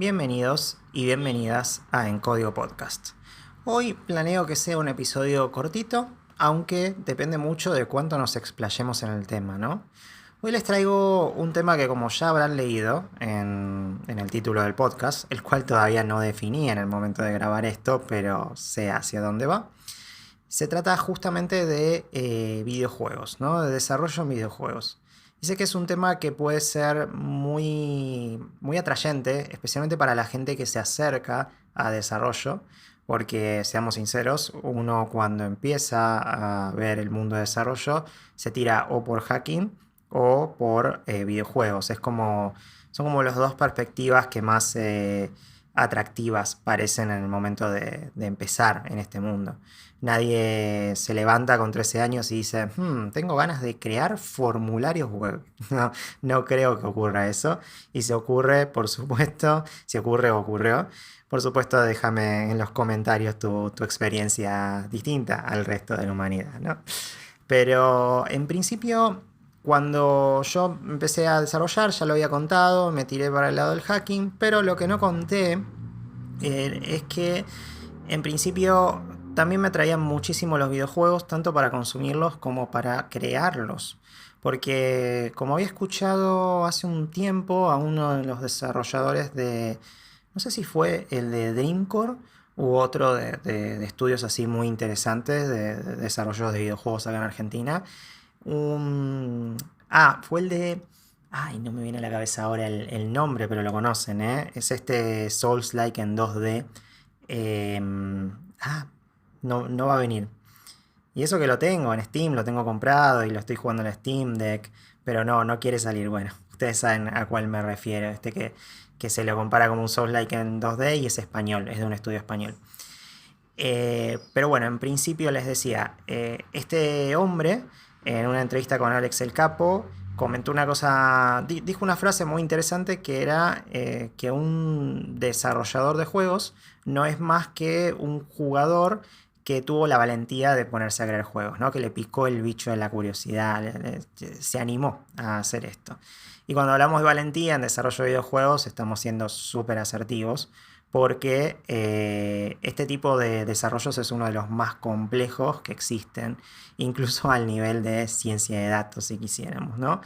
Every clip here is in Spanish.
Bienvenidos y bienvenidas a En Código Podcast. Hoy planeo que sea un episodio cortito, aunque depende mucho de cuánto nos explayemos en el tema, ¿no? Hoy les traigo un tema que, como ya habrán leído en el título del podcast, el cual todavía no definí en el momento de grabar esto, pero sé hacia dónde va. Se trata justamente de videojuegos, ¿no? De desarrollo en videojuegos. Y sé que es un tema que puede ser muy atrayente, especialmente para la gente que se acerca a desarrollo, porque seamos sinceros, uno cuando empieza a ver el mundo de desarrollo se tira o por hacking o por videojuegos. Son como las dos perspectivas que más atractivas parecen en el momento de empezar en este mundo. Nadie se levanta con 13 años y dice, tengo ganas de crear formularios web. No, no creo que ocurra eso. Y si ocurre, por supuesto, si ocurre o ocurrió, por supuesto déjame en los comentarios tu experiencia distinta al resto de la humanidad, ¿no? Pero en principio, cuando yo empecé a desarrollar, ya lo había contado, me tiré para el lado del hacking, pero lo que no conté es que en principio también me atraían muchísimo los videojuegos, tanto para consumirlos como para crearlos. Porque como había escuchado hace un tiempo a uno de los desarrolladores no sé si fue el de Dreamcore u otro de estudios así muy interesantes de desarrollo de videojuegos acá en Argentina. Fue el de... Ay, no me viene a la cabeza ahora el nombre, pero lo conocen, ¿eh? Es este Souls-like en 2D. Eh, no va a venir. Y eso que lo tengo en Steam, lo tengo comprado y lo estoy jugando en el Steam Deck, pero no quiere salir. Bueno, ustedes saben a cuál me refiero. Que se lo compara como un Souls-like en 2D y es español, es de un estudio español. Pero bueno, en principio les decía, este hombre en una entrevista con Alex el Capo comentó una cosa, dijo una frase muy interesante que era que un desarrollador de juegos no es más que un jugador que tuvo la valentía de ponerse a crear juegos, ¿no? Que le picó el bicho de la curiosidad, se animó a hacer esto. Y cuando hablamos de valentía en desarrollo de videojuegos estamos siendo súper asertivos porque este tipo de desarrollos es uno de los más complejos que existen, incluso al nivel de ciencia de datos, si quisiéramos, ¿no?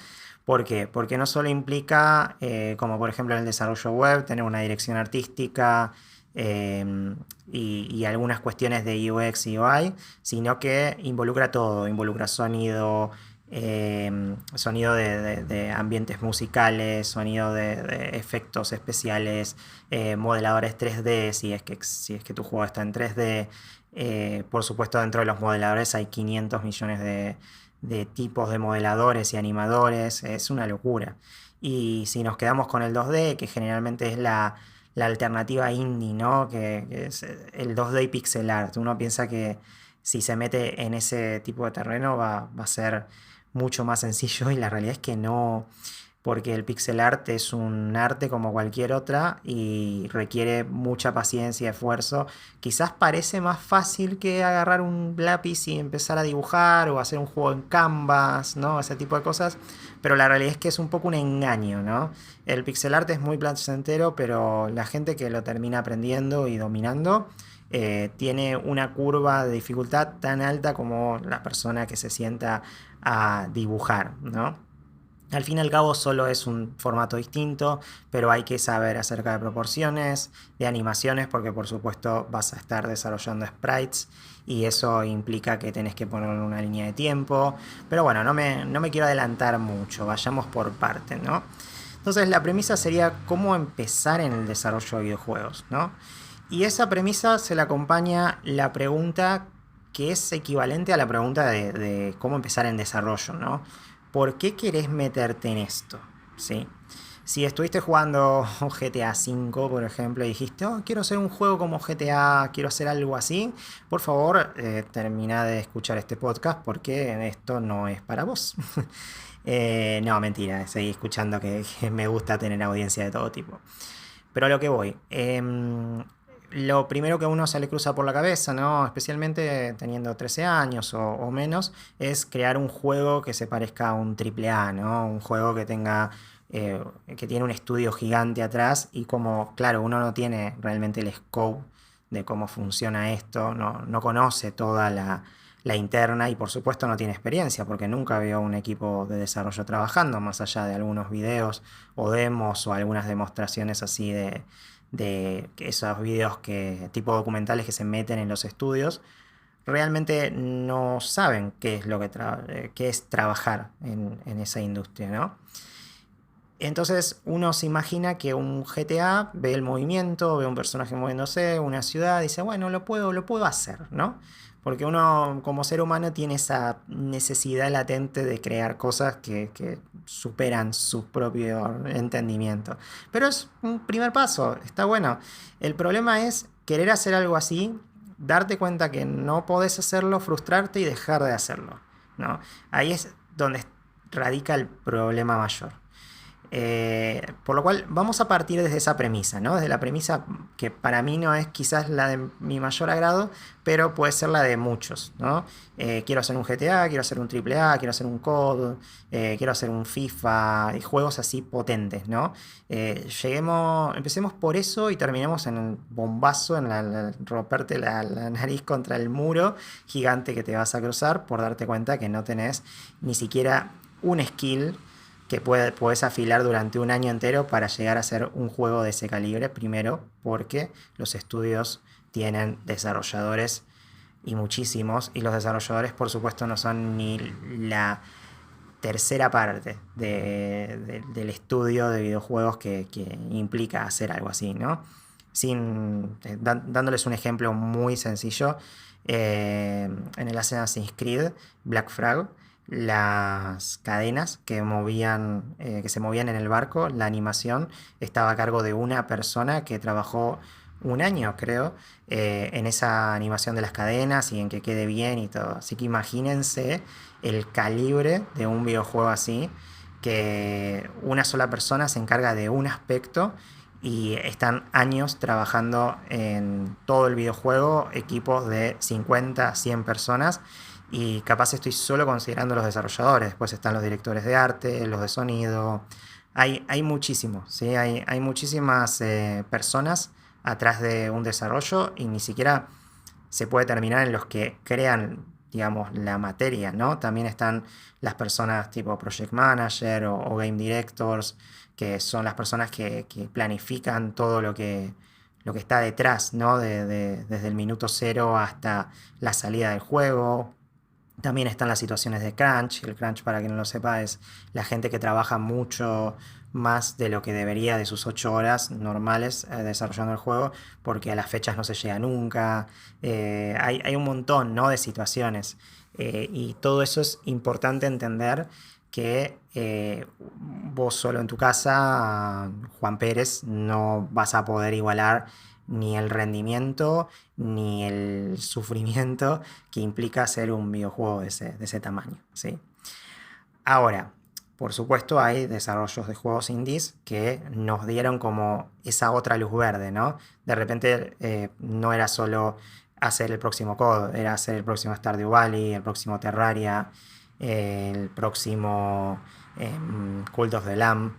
¿Por qué? Porque no solo implica, como por ejemplo en el desarrollo web, tener una dirección artística y algunas cuestiones de UX y UI, sino que involucra todo, involucra sonido, sonido de ambientes musicales, sonido de efectos especiales, modeladores 3D, si es que tu juego está en 3D. Por supuesto, dentro de los modeladores hay 500 millones de tipos de modeladores y animadores, es una locura. Y si nos quedamos con el 2D, que generalmente es la alternativa indie, ¿no? Que es el 2D y pixel art. Uno piensa que si se mete en ese tipo de terreno va a ser mucho más sencillo y la realidad es que no, porque el pixel art es un arte como cualquier otra y requiere mucha paciencia y esfuerzo. Quizás parece más fácil que agarrar un lápiz y empezar a dibujar o hacer un juego en Canvas, ¿no? Ese tipo de cosas, pero la realidad es que es un poco un engaño, ¿no? El pixel art es muy placentero, pero la gente que lo termina aprendiendo y dominando tiene una curva de dificultad tan alta como la persona que se sienta a dibujar, ¿no? Al fin y al cabo solo es un formato distinto, pero hay que saber acerca de proporciones, de animaciones, porque por supuesto vas a estar desarrollando sprites y eso implica que tenés que poner una línea de tiempo. Pero bueno, no me quiero adelantar mucho, vayamos por partes, ¿no? Entonces la premisa sería cómo empezar en el desarrollo de videojuegos, ¿no? Y esa premisa se la acompaña la pregunta que es equivalente a la pregunta de cómo empezar en desarrollo, ¿no? ¿Por qué querés meterte en esto? ¿Sí? Si estuviste jugando GTA V, por ejemplo, y dijiste, oh, quiero hacer un juego como GTA, quiero hacer algo así, por favor, termina de escuchar este podcast porque esto no es para vos. No, mentira, seguí escuchando que me gusta tener audiencia de todo tipo. Pero a lo que voy. Lo primero que a uno se le cruza por la cabeza, ¿no? Especialmente teniendo 13 años o menos, es crear un juego que se parezca a un triple A, ¿no? Un juego que tenga que tiene un estudio gigante atrás y como, claro, uno no tiene realmente el scope de cómo funciona esto, no conoce toda la interna y por supuesto no tiene experiencia porque nunca vio un equipo de desarrollo trabajando más allá de algunos videos o demos o algunas demostraciones así de esos videos tipo documentales que se meten en los estudios. Realmente no saben qué es lo qué es trabajar en esa industria, ¿no? Entonces uno se imagina que un GTA ve el movimiento, ve un personaje moviéndose, una ciudad, dice, bueno, lo puedo hacer, ¿no? Porque uno como ser humano tiene esa necesidad latente de crear cosas que superan su propio entendimiento. Pero es un primer paso, está bueno. El problema es querer hacer algo así, darte cuenta que no podés hacerlo, frustrarte y dejar de hacerlo, ¿no? Ahí es donde radica el problema mayor. Por lo cual vamos a partir desde esa premisa, ¿no? Desde la premisa que para mí no es quizás la de mi mayor agrado, pero puede ser la de muchos, ¿no? Quiero hacer un GTA, quiero hacer un AAA, quiero hacer un COD, quiero hacer un FIFA, y juegos así potentes, ¿no? Empecemos por eso y terminemos en el bombazo, romperte la nariz contra el muro gigante que te vas a cruzar por darte cuenta que no tenés ni siquiera un skill que puedes afilar durante un año entero para llegar a hacer un juego de ese calibre. Primero, porque los estudios tienen desarrolladores y muchísimos, y los desarrolladores, por supuesto, no son ni la tercera parte del estudio de videojuegos que implica hacer algo así, ¿no? Dándoles un ejemplo muy sencillo, en el Assassin's Creed Black Flag, las cadenas que se movían en el barco, la animación estaba a cargo de una persona que trabajó un año, creo, en esa animación de las cadenas y en que quede bien y todo. Así que imagínense el calibre de un videojuego así, que una sola persona se encarga de un aspecto y están años trabajando en todo el videojuego, equipos de 50, 100 personas, y capaz estoy solo considerando los desarrolladores. Después están los directores de arte, los de sonido. Hay muchísimos, ¿sí? Hay muchísimas personas atrás de un desarrollo y ni siquiera se puede terminar en los que crean, digamos, la materia, ¿no? También están las personas tipo project manager o game directors, que son las personas que planifican todo lo que está detrás, ¿no? Desde el minuto cero hasta la salida del juego. También están las situaciones de crunch. El crunch, para quien no lo sepa, es la gente que trabaja mucho más de lo que debería de sus 8 horas normales desarrollando el juego, porque a las fechas no se llega nunca. Hay un montón, ¿no?, de situaciones. Y todo eso es importante entender que vos solo en tu casa, Juan Pérez, no vas a poder igualar ni el rendimiento ni el sufrimiento que implica hacer un videojuego de ese tamaño, ¿sí? Ahora, por supuesto, hay desarrollos de juegos indies que nos dieron como esa otra luz verde, ¿no? De repente no era solo hacer el próximo COD, era hacer el próximo Stardew Valley, el próximo Terraria, el próximo Cult of the Lamb.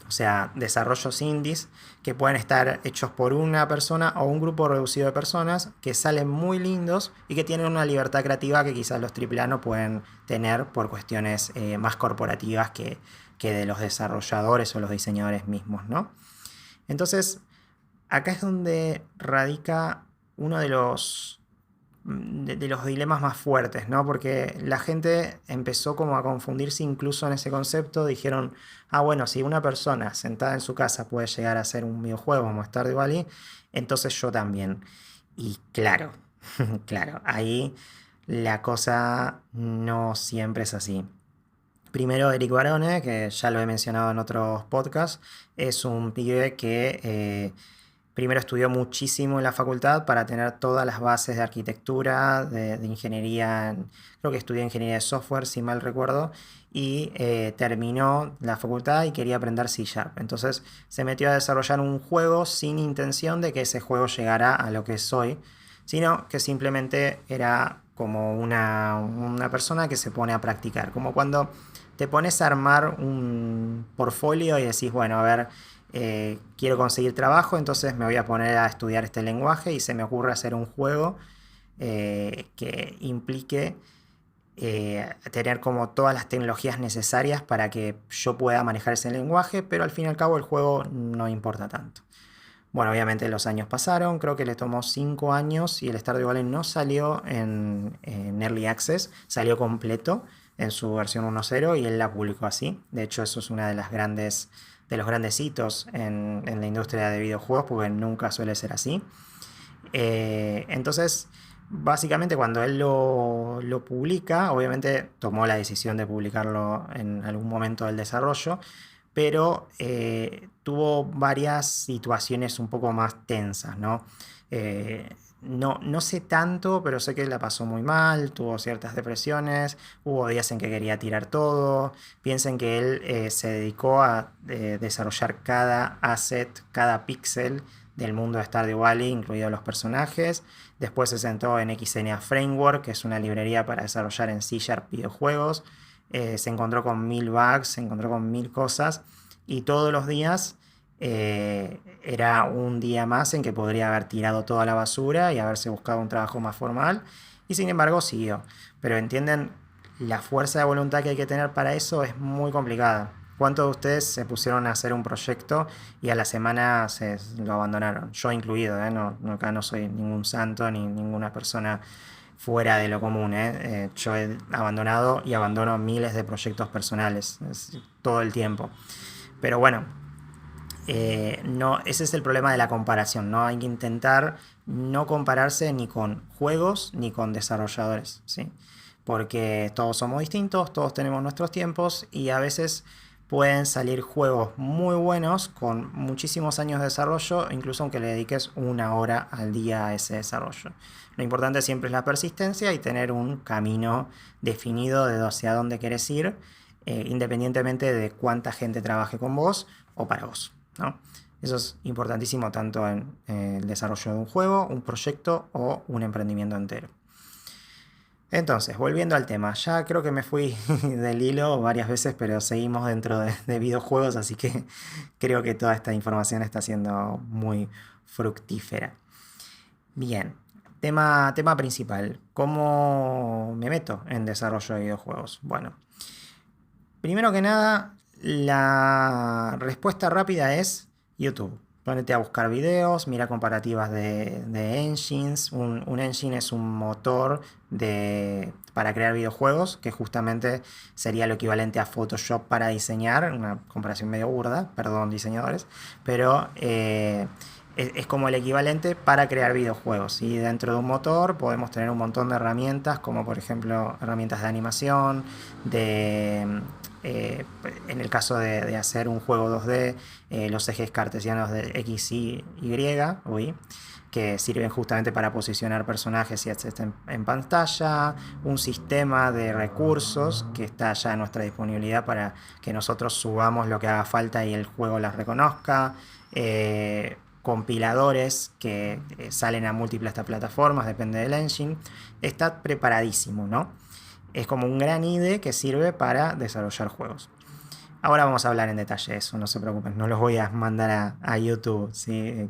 O sea, desarrollos indies que pueden estar hechos por una persona o un grupo reducido de personas que salen muy lindos y que tienen una libertad creativa que quizás los AAA no pueden tener por cuestiones más corporativas que de los desarrolladores o los diseñadores mismos, ¿no? Entonces, acá es donde radica uno de los dilemas más fuertes, ¿no? Porque la gente empezó como a confundirse incluso en ese concepto. Dijeron, bueno, si una persona sentada en su casa puede llegar a hacer un videojuego como Stardew Valley, entonces yo también. Y claro, claro, ahí la cosa no siempre es así. Primero, Eric Barone, que ya lo he mencionado en otros podcasts, es un pibe que primero estudió muchísimo en la facultad para tener todas las bases de arquitectura, de ingeniería, creo que estudió ingeniería de software, si mal recuerdo, y terminó la facultad y quería aprender C#. Entonces se metió a desarrollar un juego sin intención de que ese juego llegara a lo que es hoy, sino que simplemente era como una persona que se pone a practicar, como cuando te pones a armar un portfolio y decís, bueno, a ver, quiero conseguir trabajo, entonces me voy a poner a estudiar este lenguaje y se me ocurre hacer un juego que implique tener como todas las tecnologías necesarias para que yo pueda manejar ese lenguaje, pero al fin y al cabo el juego no importa tanto. Bueno, obviamente los años pasaron, creo que le tomó 5 años y el Stardew Valley no salió en Early Access, salió completo en su versión 1.0 y él la publicó así. De hecho, eso es una de los grandes hitos en la industria de videojuegos, porque nunca suele ser así. Entonces, básicamente cuando él lo publica, obviamente tomó la decisión de publicarlo en algún momento del desarrollo, pero tuvo varias situaciones un poco más tensas, ¿no? No sé tanto, pero sé que la pasó muy mal, tuvo ciertas depresiones, hubo días en que quería tirar todo. Piensen que él se dedicó a desarrollar cada asset, cada píxel del mundo de Stardew Valley, incluidos los personajes. Después se sentó en Xenia Framework, que es una librería para desarrollar en C# videojuegos. Se encontró con 1000 bugs, se encontró con 1000 cosas y todos los días era un día más en que podría haber tirado toda la basura y haberse buscado un trabajo más formal y sin embargo siguió. Pero entienden, la fuerza de voluntad que hay que tener para eso es muy complicada. ¿Cuántos de ustedes se pusieron a hacer un proyecto y a la semana lo abandonaron? Yo incluido, acá no soy ningún santo ni ninguna persona fuera de lo común. Yo he abandonado y abandono miles de proyectos personales todo el tiempo. Pero bueno, no, ese es el problema de la comparación, ¿no? Hay que intentar no compararse ni con juegos ni con desarrolladores, ¿sí? Porque todos somos distintos, todos tenemos nuestros tiempos y a veces pueden salir juegos muy buenos con muchísimos años de desarrollo, incluso aunque le dediques 1 hora al día a ese desarrollo. Lo importante siempre es la persistencia y tener un camino definido de hacia dónde querés ir, independientemente de cuánta gente trabaje con vos o para vos, ¿no? Eso es importantísimo tanto en el desarrollo de un juego, un proyecto o un emprendimiento entero. Entonces, volviendo al tema, ya creo que me fui del hilo varias veces, pero seguimos dentro de videojuegos, así que creo que toda esta información está siendo muy fructífera. Bien, tema principal, ¿cómo me meto en desarrollo de videojuegos? Bueno, primero que nada, la respuesta rápida es YouTube. Ponete a buscar videos, mira comparativas de engines. Un engine es un motor para crear videojuegos, que justamente sería lo equivalente a Photoshop para diseñar. Una comparación medio burda, perdón diseñadores, pero es como el equivalente para crear videojuegos. Y dentro de un motor podemos tener un montón de herramientas, como por ejemplo herramientas de animación, en el caso de hacer un juego 2D, los ejes cartesianos de X, Y, que sirven justamente para posicionar personajes y etcétera en pantalla, un sistema de recursos que está ya a nuestra disponibilidad para que nosotros subamos lo que haga falta y el juego las reconozca, compiladores que salen a múltiples plataformas, depende del engine. Está preparadísimo, ¿no? Es como un gran IDE que sirve para desarrollar juegos. Ahora vamos a hablar en detalle de eso, no se preocupen, no los voy a mandar a YouTube, ¿sí?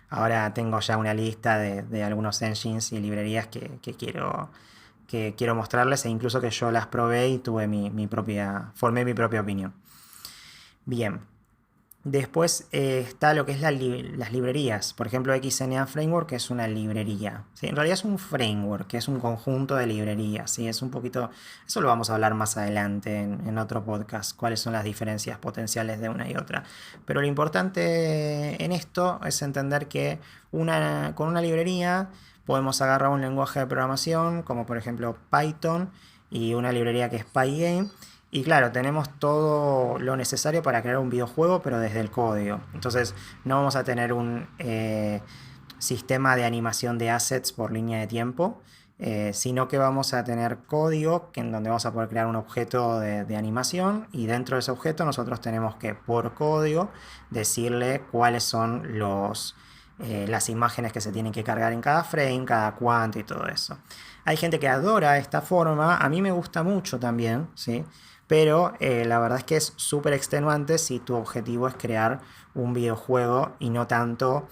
Ahora tengo ya una lista de algunos engines y librerías que quiero mostrarles, e incluso que yo las probé y formé mi propia opinión. Bien. Después está lo que es las librerías. Por ejemplo, Xenia Framework, que es una librería, ¿sí? En realidad es un framework, que es un conjunto de librerías, ¿sí? Es un poquito... Eso lo vamos a hablar más adelante en otro podcast, cuáles son las diferencias potenciales de una y otra. Pero lo importante en esto es entender que con una librería podemos agarrar un lenguaje de programación, como por ejemplo Python, y una librería que es Pygame. Y claro, tenemos todo lo necesario para crear un videojuego, pero desde el código. Entonces no vamos a tener un sistema de animación de assets por línea de tiempo, sino que vamos a tener código en donde vamos a poder crear un objeto de animación, y dentro de ese objeto nosotros tenemos que, por código, decirle cuáles son las imágenes que se tienen que cargar en cada frame, cada cuánto y todo eso. Hay gente que adora esta forma, a mí me gusta mucho también, ¿sí? pero la verdad es que es súper extenuante si tu objetivo es crear un videojuego y no tanto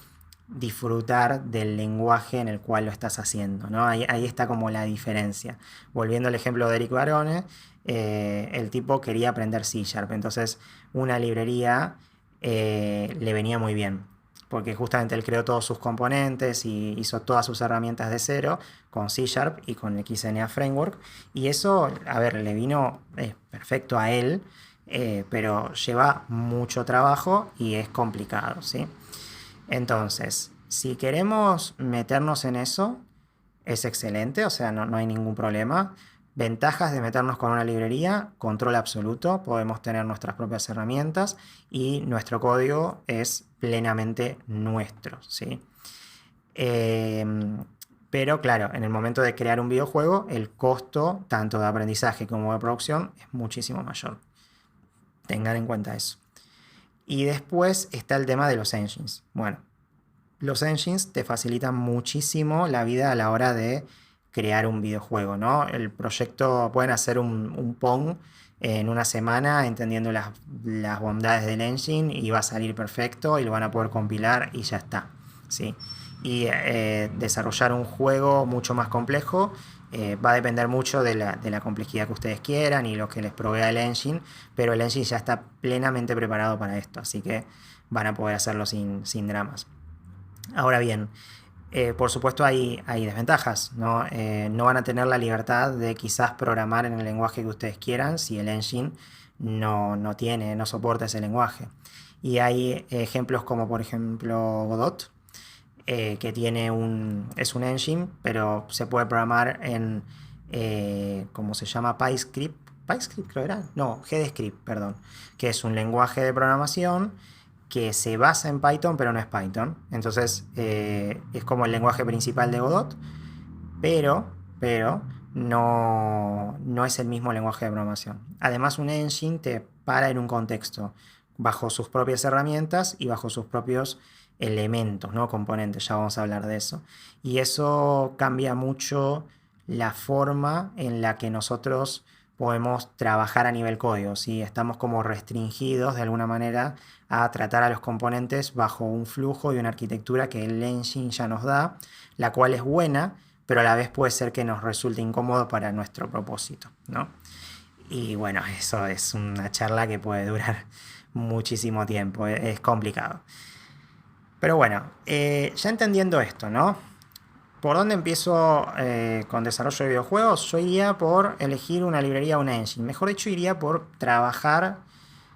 disfrutar del lenguaje en el cual lo estás haciendo, ¿no? Ahí está como la diferencia. Volviendo al ejemplo de Eric Barone, el tipo quería aprender C Sharp, entonces una librería le venía muy bien, porque justamente él creó todos sus componentes y hizo todas sus herramientas de cero con C Sharp y con el XNA Framework, y eso, a ver, le vino perfecto a él, pero lleva mucho trabajo y es complicado, ¿sí? Entonces, si queremos meternos en eso, es excelente, o sea, no hay ningún problema. Ventajas de meternos con una librería: control absoluto, podemos tener nuestras propias herramientas y nuestro código es plenamente nuestro, ¿sí? Eh, pero claro, en el momento de crear un videojuego, el costo tanto de aprendizaje como de producción es muchísimo mayor. Tengan en cuenta eso. Y después está el tema de los engines. Bueno, los engines te facilitan muchísimo la vida a la hora de crear un videojuego, ¿no? El proyecto, pueden hacer un Pong en una semana entendiendo las bondades del engine y va a salir perfecto y lo van a poder compilar y ya está, ¿sí? Y desarrollar un juego mucho más complejo va a depender mucho de la complejidad que ustedes quieran y lo que les provea el engine, pero el engine ya está plenamente preparado para esto, así que van a poder hacerlo sin dramas. Ahora bien, por supuesto hay desventajas, ¿no? No van a tener la libertad de quizás programar en el lenguaje que ustedes quieran si el engine no soporta ese lenguaje. Y hay ejemplos como por ejemplo Godot, que es un engine, pero se puede programar en, ¿cómo se llama? PyScript. ¿PyScript creo era? No, GDScript, perdón. Que es un lenguaje de programación que se basa en Python, pero no es Python. Entonces es como el lenguaje principal de Godot, pero no es el mismo lenguaje de programación. Además, un engine te para en un contexto, bajo sus propias herramientas y bajo sus propios elementos, ¿no? Componentes, ya vamos a hablar de eso. Y eso cambia mucho la forma en la que nosotros podemos trabajar a nivel código, ¿sí? Estamos como restringidos de alguna manera a tratar a los componentes bajo un flujo y una arquitectura que el engine ya nos da, la cual es buena, pero a la vez puede ser que nos resulte incómodo para nuestro propósito, ¿no? Y bueno, eso es una charla que puede durar muchísimo tiempo, es complicado. Pero bueno, ya entendiendo esto, ¿no? ¿Por dónde empiezo con desarrollo de videojuegos? Yo iría por elegir una librería o una engine. Mejor dicho, iría por trabajar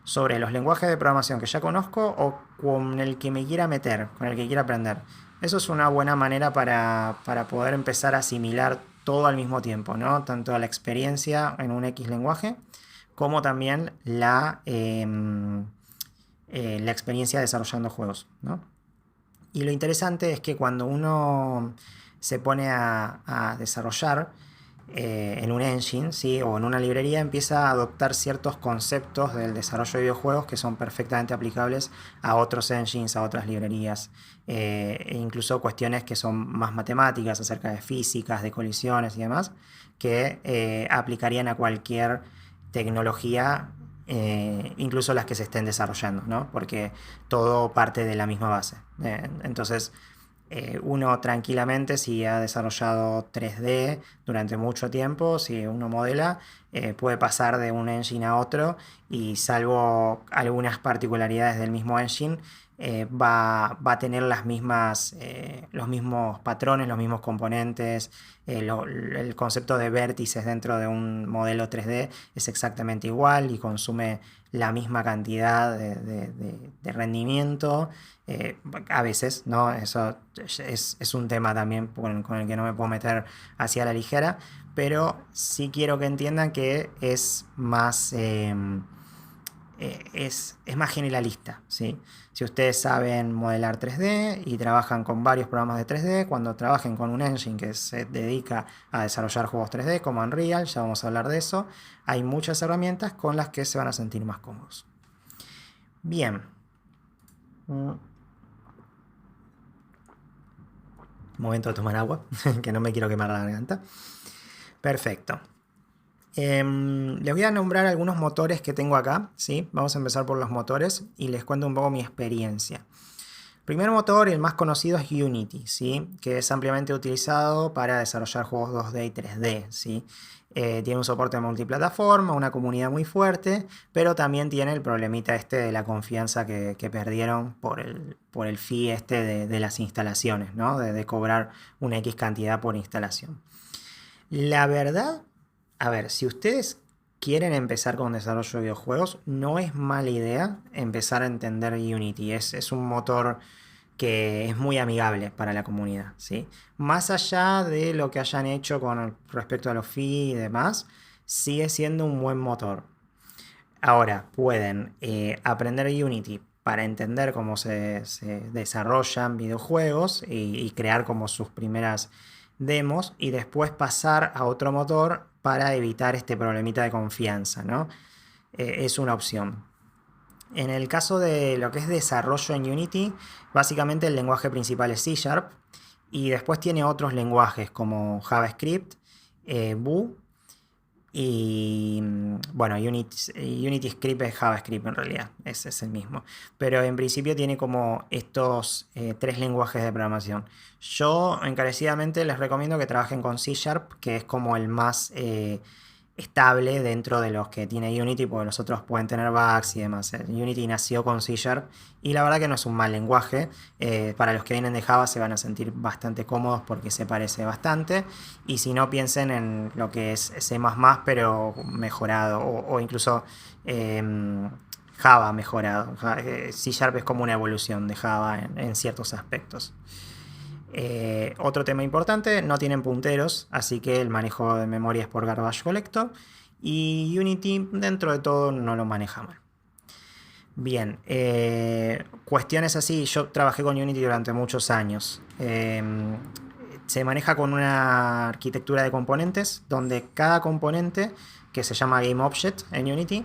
sobre los lenguajes de programación que ya conozco o con el que me quiera meter, con el que quiera aprender. Eso es una buena manera para poder empezar a asimilar todo al mismo tiempo, ¿no? Tanto la experiencia en un X lenguaje como también la experiencia desarrollando juegos, ¿no? Y lo interesante es que cuando uno se pone a desarrollar en un engine, ¿sí? O en una librería, empieza a adoptar ciertos conceptos del desarrollo de videojuegos que son perfectamente aplicables a otros engines, a otras librerías, e incluso cuestiones que son más matemáticas, acerca de físicas, de colisiones y demás, que aplicarían a cualquier tecnología, incluso las que se estén desarrollando, ¿no? Porque todo parte de la misma base. Entonces, uno tranquilamente, si ha desarrollado 3D durante mucho tiempo, si uno modela, puede pasar de un engine a otro y salvo algunas particularidades del mismo engine, va a tener los mismos patrones, los mismos componentes, el concepto de vértices dentro de un modelo 3D es exactamente igual y consume la misma cantidad de rendimiento. A veces, ¿no? Eso es un tema también con el que no me puedo meter hacia la ligera, pero sí quiero que entiendan que es más generalista, ¿sí? Si ustedes saben modelar 3D y trabajan con varios programas de 3D, cuando trabajen con un engine que se dedica a desarrollar juegos 3D como Unreal, ya vamos a hablar de eso, hay muchas herramientas con las que se van a sentir más cómodos. Bien. Momento de tomar agua, que no me quiero quemar la garganta. Perfecto. Les voy a nombrar algunos motores que tengo acá, ¿sí? Vamos a empezar por los motores y les cuento un poco mi experiencia. El primer motor, el más conocido, es Unity, ¿sí? Que es ampliamente utilizado para desarrollar juegos 2D y 3D, ¿sí? Tiene un soporte multiplataforma, una comunidad muy fuerte, pero también tiene el problemita de la confianza que perdieron por el fee de las instalaciones, ¿no? De cobrar una X cantidad por instalación. La verdad, a ver, si ustedes quieren empezar con desarrollo de videojuegos, no es mala idea empezar a entender Unity. Es un motor que es muy amigable para la comunidad, ¿sí? Más allá de lo que hayan hecho con respecto a los fees y demás, sigue siendo un buen motor. Ahora, pueden aprender Unity para entender cómo se desarrollan videojuegos y crear como sus primeras demos y después pasar a otro motor para evitar este problemita de confianza, ¿no? Es una opción. En el caso de lo que es desarrollo en Unity, básicamente el lenguaje principal es C# y después tiene otros lenguajes como JavaScript, Vue y bueno, Unity Script es JavaScript en realidad, ese es el mismo. Pero en principio tiene como estos 3 lenguajes de programación. Yo encarecidamente les recomiendo que trabajen con C#, que es como el más estable dentro de los que tiene Unity, porque los otros pueden tener bugs y demás. Unity nació con C# y la verdad que no es un mal lenguaje. Para los que vienen de Java se van a sentir bastante cómodos porque se parece bastante. Y si no, piensen en lo que es C++, pero mejorado, o incluso Java mejorado. C# es como una evolución de Java en ciertos aspectos. Otro tema importante, no tienen punteros, así que el manejo de memoria es por garbage collector y Unity dentro de todo no lo maneja mal. Bien, cuestiones así, yo trabajé con Unity durante muchos años. Se maneja con una arquitectura de componentes donde cada componente, que se llama GameObject en Unity,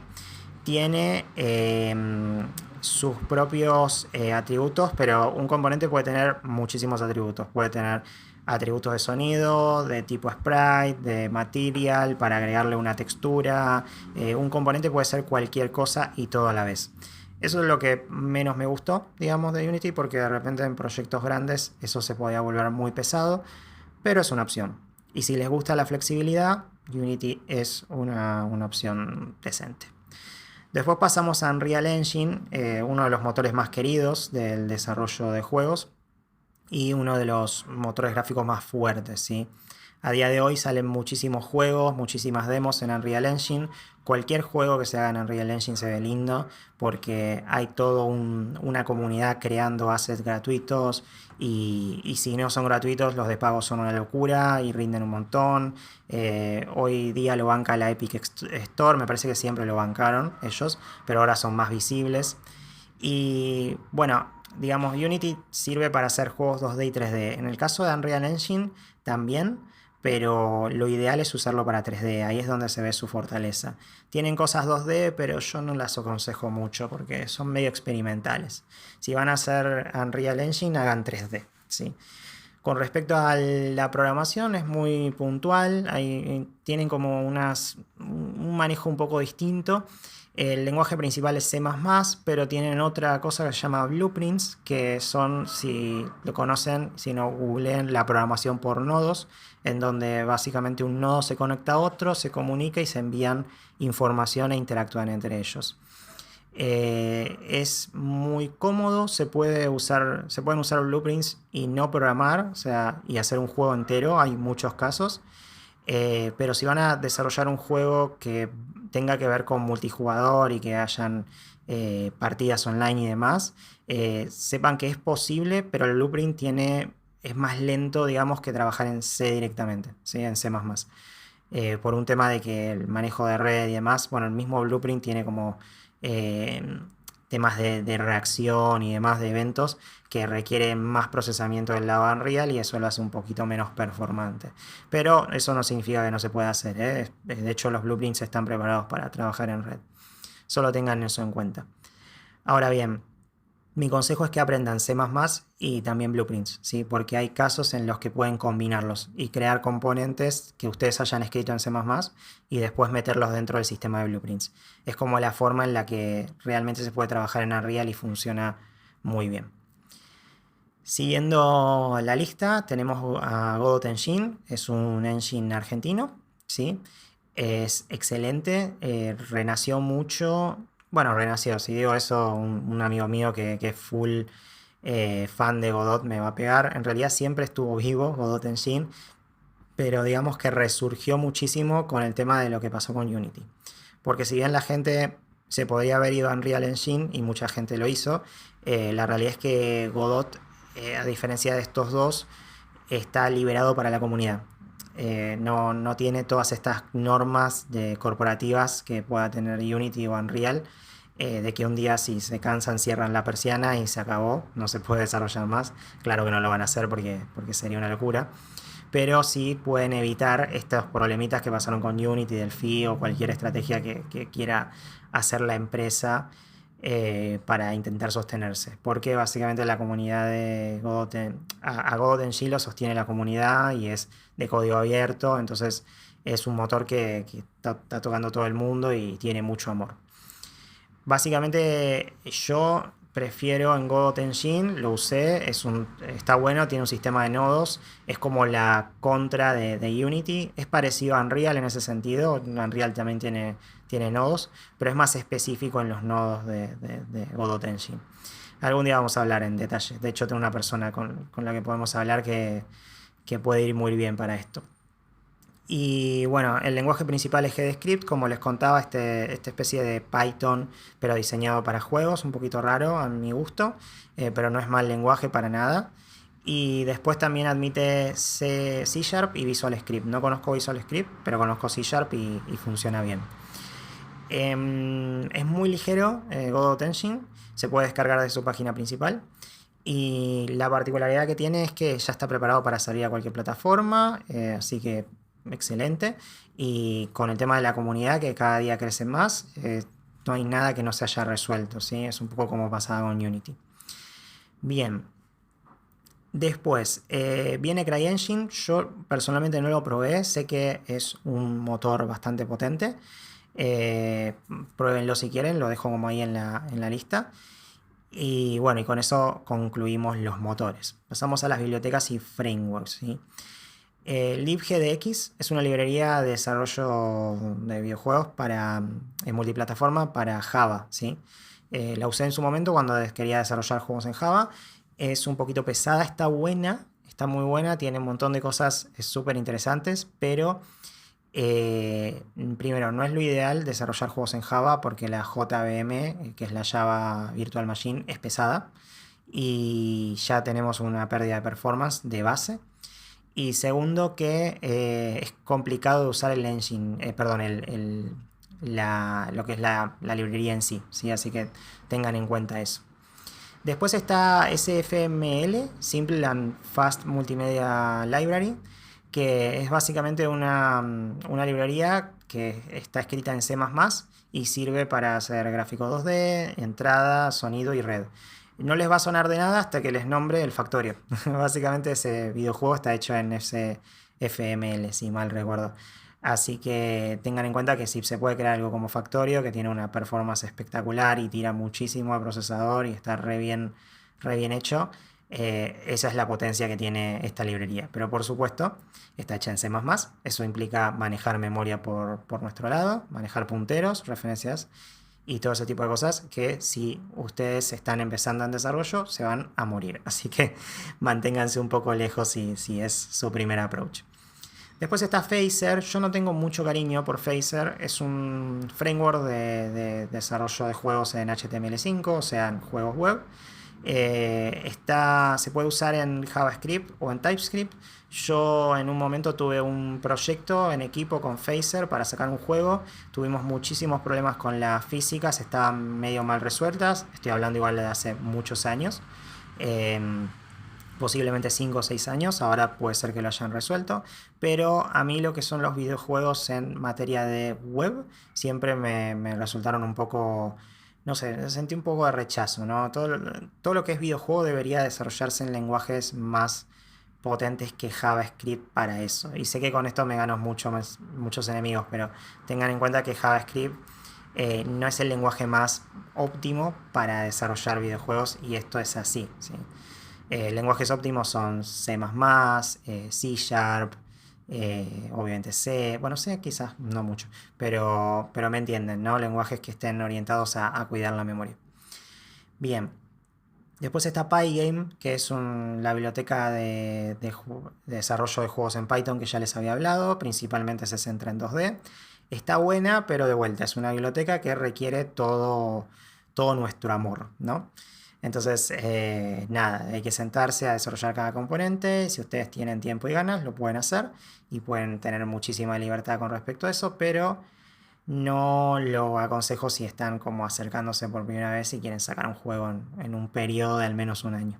tiene sus propios atributos, pero un componente puede tener muchísimos atributos. Puede tener atributos de sonido, de tipo sprite, de material, para agregarle una textura. Un componente puede ser cualquier cosa y todo a la vez. Eso es lo que menos me gustó, digamos, de Unity, porque de repente en proyectos grandes eso se podía volver muy pesado, pero es una opción. Y si les gusta la flexibilidad, Unity es una opción decente. Después pasamos a Unreal Engine, uno de los motores más queridos del desarrollo de juegos y uno de los motores gráficos más fuertes, ¿sí? A día de hoy salen muchísimos juegos, muchísimas demos en Unreal Engine. Cualquier juego que se haga en Unreal Engine se ve lindo porque hay toda una comunidad creando assets gratuitos y si no son gratuitos los de pago son una locura y rinden un montón. Hoy día lo banca la Epic Store, me parece que siempre lo bancaron ellos, pero ahora son más visibles. Y bueno, digamos, Unity sirve para hacer juegos 2D y 3D. En el caso de Unreal Engine también, pero lo ideal es usarlo para 3D, ahí es donde se ve su fortaleza. Tienen cosas 2D, pero yo no las aconsejo mucho porque son medio experimentales. Si van a hacer Unreal Engine, hagan 3D, ¿sí? Con respecto a la programación es muy puntual, tienen como un manejo un poco distinto. El lenguaje principal es C++, pero tienen otra cosa que se llama blueprints, que son, si lo conocen, si no, googleen la programación por nodos, en donde básicamente un nodo se conecta a otro, se comunica y se envían información e interactúan entre ellos. Es muy cómodo, se pueden usar blueprints y no programar, o sea, y hacer un juego entero, hay muchos casos. Pero si van a desarrollar un juego que tenga que ver con multijugador y que hayan partidas online y demás, sepan que es posible, pero el blueprint es más lento, digamos, que trabajar en C directamente, ¿sí? En C++. Por un tema de que el manejo de red y demás, bueno, el mismo blueprint tiene como temas de reacción y demás de eventos que requieren más procesamiento del lado de Unreal y eso lo hace un poquito menos performante. Pero eso no significa que no se pueda hacer, ¿eh? De hecho, los blueprints están preparados para trabajar en red. Solo tengan eso en cuenta. Ahora bien, Mi consejo es que aprendan C++ y también Blueprints, ¿sí? Porque hay casos en los que pueden combinarlos y crear componentes que ustedes hayan escrito en C++ y después meterlos dentro del sistema de Blueprints. Es como la forma en la que realmente se puede trabajar en Unreal y funciona muy bien. Siguiendo la lista, tenemos a Godot Engine, es un engine argentino, ¿sí? Es excelente, renació mucho, bueno, renació, si digo eso, un amigo mío que es full fan de Godot me va a pegar. En realidad siempre estuvo vivo Godot Engine, pero digamos que resurgió muchísimo con el tema de lo que pasó con Unity. Porque si bien la gente se podría haber ido a Unreal Engine y mucha gente lo hizo, la realidad es que Godot, a diferencia de estos dos, está liberado para la comunidad. No tiene todas estas normas corporativas que pueda tener Unity o Unreal, de que un día si se cansan cierran la persiana y se acabó, no se puede desarrollar más. Claro que no lo van a hacer porque sería una locura, pero sí pueden evitar estos problemitas que pasaron con Unity, Delphi o cualquier estrategia que quiera hacer la empresa para intentar sostenerse. Porque básicamente la comunidad de Godot, a Godot en G lo sostiene la comunidad y es de código abierto, entonces es un motor que está tocando todo el mundo y tiene mucho amor. Básicamente yo prefiero en Godot Engine, lo usé, está bueno, tiene un sistema de nodos, es como la contra de Unity, es parecido a Unreal en ese sentido, Unreal también tiene nodos, pero es más específico en los nodos de Godot Engine. Algún día vamos a hablar en detalle, de hecho tengo una persona con la que podemos hablar que puede ir muy bien para esto. Y bueno, el lenguaje principal es GDScript, como les contaba, esta especie de Python, pero diseñado para juegos, un poquito raro a mi gusto, pero no es mal lenguaje para nada. Y después también admite C Sharp y Visual Script. No conozco Visual Script, pero conozco C Sharp y funciona bien. Es muy ligero Godot Engine, se puede descargar de su página principal. Y la particularidad que tiene es que ya está preparado para salir a cualquier plataforma, así que excelente. Y con el tema de la comunidad que cada día crece más, no hay nada que no se haya resuelto, ¿sí? Es un poco como pasaba con Unity. Bien. Después, viene CryEngine. Yo personalmente no lo probé, sé que es un motor bastante potente. Pruébenlo si quieren, lo dejo como ahí en la lista. Y bueno, y con eso concluimos los motores. Pasamos a las bibliotecas y frameworks, ¿sí? libgdx es una librería de desarrollo de videojuegos en multiplataforma para Java, ¿sí? La usé en su momento cuando quería desarrollar juegos en Java. Es un poquito pesada, está buena, está muy buena, tiene un montón de cosas súper interesantes, pero primero, no es lo ideal desarrollar juegos en Java porque la JVM, que es la Java Virtual Machine, es pesada y ya tenemos una pérdida de performance de base. Y segundo, que es complicado de usar el engine, perdón, lo que es la librería en sí, ¿sí? Así que tengan en cuenta eso. Después está SFML, Simple and Fast Multimedia Library, que es básicamente una librería que está escrita en C++ y sirve para hacer gráfico 2D, entrada, sonido y red. No les va a sonar de nada hasta que les nombre el Factorio. Básicamente ese videojuego está hecho en FML, si mal recuerdo. Así que tengan en cuenta que si se puede crear algo como Factorio, que tiene una performance espectacular y tira muchísimo al procesador y está re bien hecho, esa es la potencia que tiene esta librería. Pero por supuesto, está hecha en C++. Eso implica manejar memoria por nuestro lado, manejar punteros, referencias y todo ese tipo de cosas que si ustedes están empezando en desarrollo se van a morir. Así que manténganse un poco lejos si es su primer approach. Después está Phaser. Yo no tengo mucho cariño por Phaser. Es un framework de desarrollo de juegos en HTML5, o sea, en juegos web. Se puede usar en JavaScript o en TypeScript. Yo en un momento tuve un proyecto en equipo con Phaser para sacar un juego. Tuvimos muchísimos problemas con las físicas, estaban medio mal resueltas. Estoy hablando igual de hace muchos años. Posiblemente 5 o 6 años, ahora puede ser que lo hayan resuelto, pero a mí lo que son los videojuegos en materia de web siempre me resultaron un poco no sé, sentí un poco de rechazo, ¿no? Todo lo que es videojuego debería desarrollarse en lenguajes más potentes que JavaScript para eso. Y sé que con esto me gano muchos enemigos, pero tengan en cuenta que JavaScript no es el lenguaje más óptimo para desarrollar videojuegos y esto es así, ¿sí? Lenguajes óptimos son C++, C Sharp, obviamente C, bueno, C quizás no mucho, pero me entienden, ¿no? Lenguajes que estén orientados a cuidar la memoria. Bien, después está Pygame, que es la biblioteca de desarrollo de juegos en Python que ya les había hablado, principalmente se centra en 2D. Está buena, pero de vuelta, es una biblioteca que requiere todo nuestro amor, ¿no? Entonces, nada, hay que sentarse a desarrollar cada componente. Si ustedes tienen tiempo y ganas, lo pueden hacer y pueden tener muchísima libertad con respecto a eso, pero no lo aconsejo si están como acercándose por primera vez y quieren sacar un juego en un periodo de al menos un año.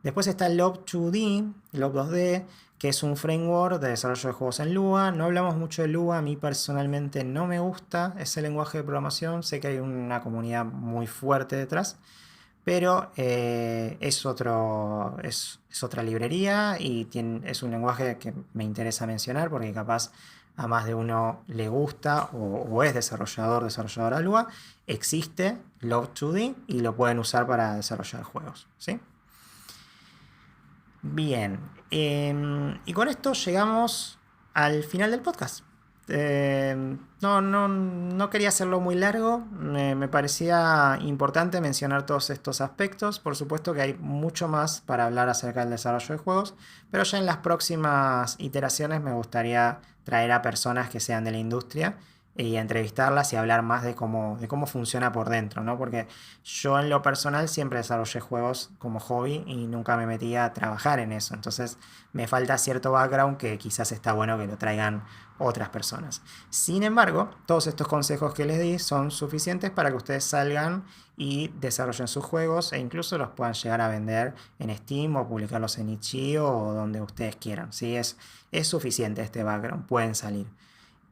Después está Lob2D, Lob2D, que es un framework de desarrollo de juegos en Lua. No hablamos mucho de Lua, a mí personalmente no me gusta ese lenguaje de programación. Sé que hay una comunidad muy fuerte detrás, pero es otra librería y es un lenguaje que me interesa mencionar porque capaz a más de uno le gusta o es desarrolladora Lua. Existe Love2D y lo pueden usar para desarrollar juegos, ¿sí? Bien, y con esto llegamos al final del podcast. No quería hacerlo muy largo, me parecía importante mencionar todos estos aspectos. Por supuesto que hay mucho más para hablar acerca del desarrollo de juegos, pero ya en las próximas iteraciones me gustaría traer a personas que sean de la industria y entrevistarlas y hablar más de cómo funciona por dentro, ¿no? Porque yo en lo personal siempre desarrollé juegos como hobby y nunca me metí a trabajar en eso. Entonces me falta cierto background que quizás está bueno que lo traigan otras personas. Sin embargo, todos estos consejos que les di son suficientes para que ustedes salgan y desarrollen sus juegos e incluso los puedan llegar a vender en Steam o publicarlos en itch.io o donde ustedes quieran. ¿Sí? Es suficiente este background, pueden salir.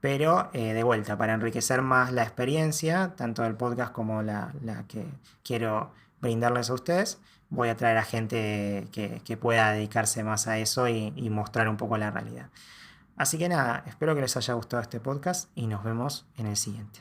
Pero de vuelta, para enriquecer más la experiencia, tanto del podcast como la que quiero brindarles a ustedes, voy a traer a gente que pueda dedicarse más a eso y mostrar un poco la realidad. Así que nada, espero que les haya gustado este podcast y nos vemos en el siguiente.